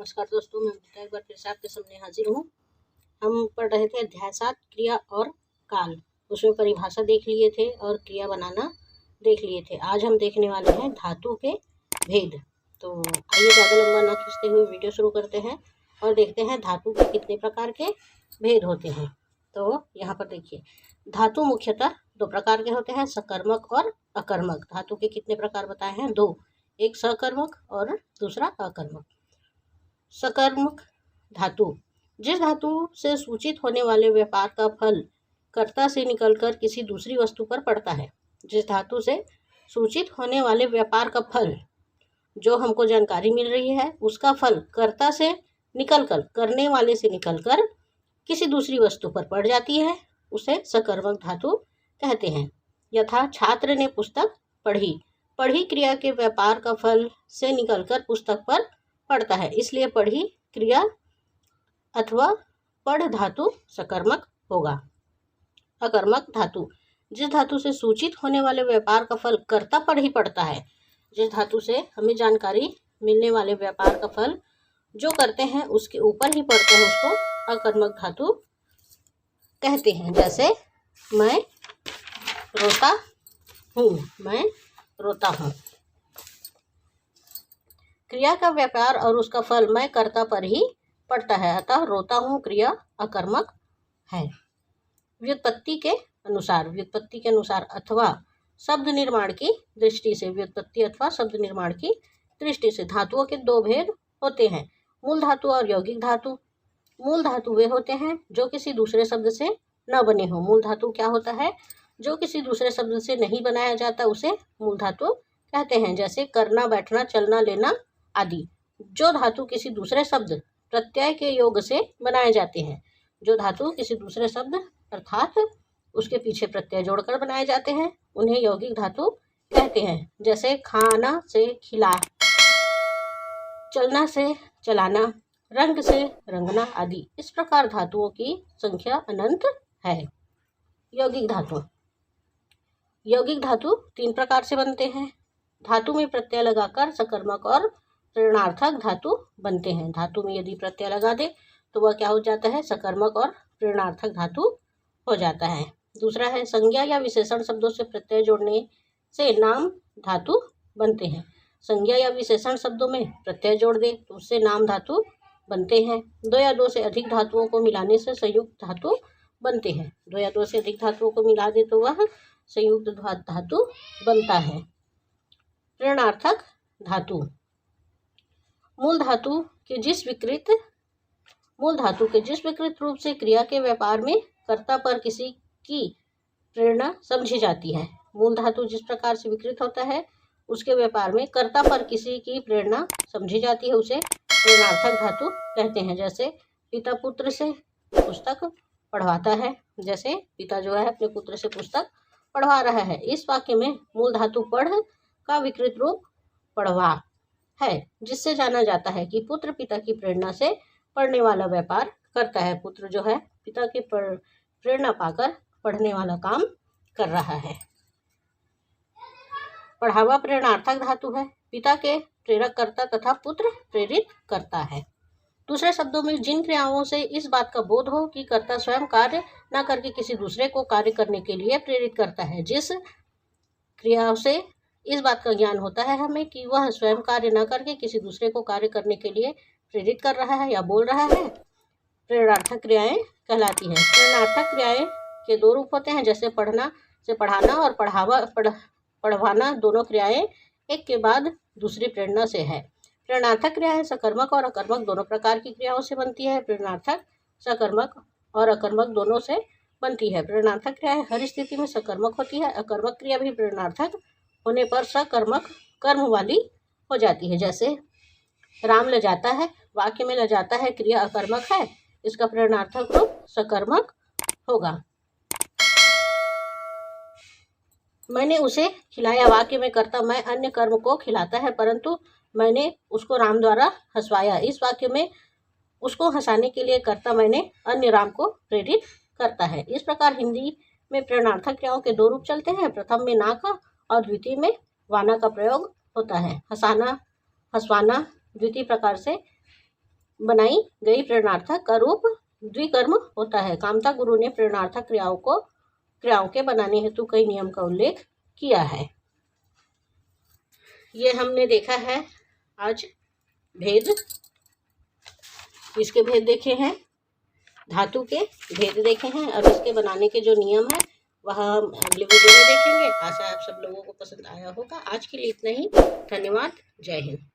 नमस्कार दोस्तों, मैं अमृता एक बार फिर से आपके सामने हाजिर हूँ। हम पढ़ रहे थे अध्याय 7 क्रिया और काल। उसमें परिभाषा देख लिए थे और क्रिया बनाना देख लिए थे। आज हम देखने वाले हैं धातु के भेद। तो आइए ज़्यादा लंबा ना खींचते हुए वीडियो शुरू करते हैं और देखते हैं धातु के कितने प्रकार के भेद होते हैं। तो यहाँ पर देखिए, धातु मुख्यतः दो प्रकार के होते हैं, सकर्मक और अकर्मक। धातु के कितने प्रकार बताए हैं? दो, एक सकर्मक और दूसरा अकर्मक। सकर्मक धातु, जिस धातु से सूचित होने वाले व्यापार का फल कर्ता से निकलकर किसी दूसरी वस्तु पर पड़ता है। जिस धातु से सूचित होने वाले व्यापार का फल, जो हमको जानकारी मिल रही है, उसका फल कर्ता से निकलकर, करने वाले से निकलकर किसी दूसरी वस्तु पर पड़ जाती है, उसे सकर्मक धातु कहते हैं। यथा छात्र ने पुस्तक पढ़ी। पढ़ी क्रिया के व्यापार का फल से निकलकर पुस्तक पर पड़ता है, इसलिए पढ़ी क्रिया अथवा पढ़ धातु सकर्मक होगा। अकर्मक धातु, जिस धातु से सूचित होने वाले व्यापार का फल कर्ता पर ही पड़ता है। जिस धातु से हमें जानकारी मिलने वाले व्यापार का फल जो करते हैं उसके ऊपर ही पड़ता है, उसको अकर्मक धातु कहते हैं। जैसे मैं रोता हूँ, मैं रोता हूँ। क्रिया का व्यापार और उसका फल मैं कर्ता पर ही पड़ता है, अतः रोता हूँ क्रिया अकर्मक है। व्युत्पत्ति के अनुसार अथवा शब्द निर्माण की दृष्टि से, व्युत्पत्ति अथवा शब्द निर्माण की दृष्टि से धातुओं के दो भेद होते हैं, मूल धातु और यौगिक धातु। मूल धातु वे होते हैं जो किसी दूसरे शब्द से न बने हो। मूल धातु क्या होता है? जो किसी दूसरे शब्द से नहीं बनाया जाता, उसे मूल धातु कहते हैं। जैसे करना, बैठना, चलना, लेना आदि। जो धातु किसी दूसरे शब्द प्रत्यय के योग से बनाए जाते हैं, जो धातु किसी दूसरे शब्द अर्थात उसके पीछे प्रत्यय जोड़कर बनाए जाते हैं, उन्हें यौगिक धातु कहते हैं। जैसे खाना से खिला, चलना से चलाना, रंग से रंगना आदि। इस प्रकार धातुओं की संख्या अनंत है। यौगिक धातु, यौगिक धातु तीन प्रकार से बनते हैं। धातु में प्रत्यय लगाकर सकर्मक और प्रेरणार्थक धातु बनते हैं। धातु में यदि प्रत्यय लगा दे तो वह क्या हो जाता है? सकर्मक और प्रेरणार्थक धातु हो जाता है। दूसरा है संज्ञा या विशेषण शब्दों से प्रत्यय जोड़ने से नाम धातु बनते हैं। संज्ञा या विशेषण शब्दों में प्रत्यय जोड़ दे तो उससे नाम धातु बनते हैं। दो या दो से अधिक धातुओं को मिलाने से संयुक्त धातु बनते हैं। दो या दो से अधिक धातुओं को मिला दे तो वह संयुक्त धातु बनता है। प्रेरणार्थक धातु, मूल धातु के जिस विकृत रूप से क्रिया के व्यापार में कर्ता पर किसी की प्रेरणा समझी जाती है। मूल धातु जिस प्रकार से विकृत होता है, उसके व्यापार में कर्ता पर किसी की प्रेरणा समझी जाती है, उसे प्रेरणार्थक धातु कहते हैं। जैसे पिता पुत्र से पुस्तक पढ़वाता है। जैसे पिता जो है अपने पुत्र से पुस्तक पढ़वा रहा है। इस वाक्य में मूल धातु पढ़ का विकृत रूप पढ़वा है, जिससे जाना जाता है कि पुत्र पिता की प्रेरणा से पढ़ने वाला व्यापार करता है। पुत्र जो है पिता की प्रेरणा पाकर पढ़ने वाला काम कर रहा है। पढ़ावा प्रेरणार्थक धातु है। पिता के प्रेरक करता तथा पुत्र प्रेरित करता है। दूसरे शब्दों में, जिन क्रियाओं से इस बात का बोध हो कि कर्ता स्वयं कार्य न करके किसी दूसरे को कार्य करने के लिए प्रेरित करता है। जिस क्रियाओं से इस बात का ज्ञान होता है हमें कि वह स्वयं कार्य न करके किसी दूसरे को कार्य करने के लिए प्रेरित कर रहा है या बोल रहा है, प्रेरणार्थक क्रियाएं कहलाती हैं। प्रेरणार्थक क्रियाएं के दो रूप होते हैं, जैसे पढ़ना से पढ़ाना और पढ़वाना। दोनों क्रियाएं एक के बाद दूसरी प्रेरणा से है। प्रेरणार्थक क्रियाएं सकर्मक और अकर्मक दोनों प्रकार की क्रियाओं से बनती है। प्रेरणार्थक सकर्मक और अकर्मक दोनों से बनती है। प्रेरणार्थक क्रियाएं हर स्थिति में सकर्मक होती है। अकर्मक क्रिया भी प्रेरणार्थक होने पर सकर्मक कर्म वाली हो जाती है। जैसे राम ले जाता है, वाक्य में ले जाता है क्रिया अकर्मक है, इसका प्रेरणार्थक रूप सकर्मक होगा। मैंने उसे खिलाया, वाक्य में कर्ता मैं अन्य कर्म को खिलाता है, परंतु मैंने उसको राम द्वारा हंसवाया। इस वाक्य में उसको हंसाने के लिए कर्ता मैंने अन्य राम को प्रेरित करता है। इस प्रकार हिंदी में प्रेरणार्थक क्रियाओं के दो रूप चलते हैं। प्रथम में ना का और द्वितीय में वाना का प्रयोग होता है। हंसाना, हंसवाना द्वितीय प्रकार से बनाई गई प्रेरणार्थक का रूप द्विकर्म होता है। कामता गुरु ने प्रेरणार्थक क्रियाओं के बनाने हेतु कई नियम का उल्लेख किया है। ये हमने देखा है आज भेद, इसके भेद देखे हैं, धातु के भेद देखे हैं, और इसके बनाने के जो नियम है वह हम अगले वीडियो में देखेंगे। आशा है आप सब लोगों को पसंद आया होगा। आज के लिए इतना ही। धन्यवाद। जय हिंद।